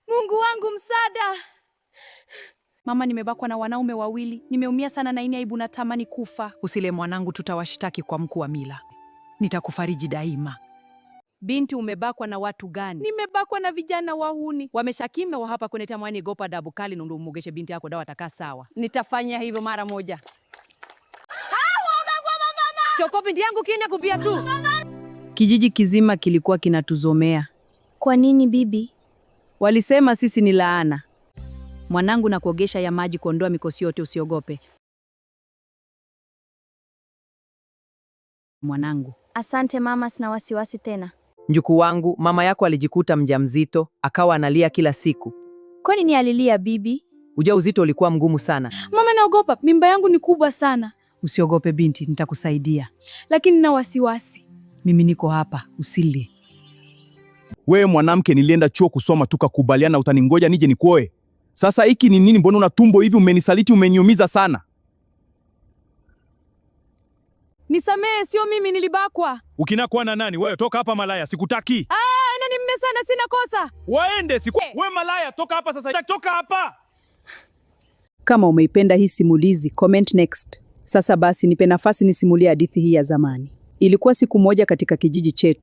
Mungu wangu msaada. Mama, nimebakwa na wanaume wawili. Nimeumia sana na ini aibu, natamani kufa. Usile mwanangu, tutawashtaki kwa mkuu wa mila. Nitakufariji daima. Binti, umebakwa na watu gani? Nimebakwa na vijana wahuni. Wameshakime wa hapa kwenye tamwani gopa dabu kali nundu mugeshe binti yako dawa takaa sawa. Nitafanya hivyo mara moja. Shoko binti yangu kinya kupia tu. Kijiji kizima kilikuwa kinatuzomea. Kwa nini bibi? Walisema sisi ni laana. Mwanangu, na kuogesha ya maji kuondoa mikosi yote, usiogope. Mwanangu. Asante mama, sina wasiwasi tena. Mjukuu wangu, mama yako alijikuta mjamzito, akawa analia kila siku. Kwa nini alilia bibi? Ujauzito ulikuwa mgumu sana. Mama, naogopa, mimba yangu ni kubwa sana. Usiogope binti, nitakusaidia. Lakini na wasiwasi. Mimi niko hapa, usilie. Wewe mwanamke, nilienda chuo kusoma tukakubaliana utaningoja nije nikuoe. Sasa hiki ni nini? Mbona una tumbo hivi? Umenisaliti, umeniumiza sana. Nisamehe, sio mimi, nilibakwa. Ukinakwa na nani? Wewe toka hapa malaya, sikutaki. Nani mmesana, sina kosa. Waende wewe malaya, toka hapa sasa. Toka hapa. Kama umeipenda hii simulizi, comment next. Sasa basi nipe nafasi nisimulie hadithi hii ya zamani. Ilikuwa siku moja katika kijiji chetu.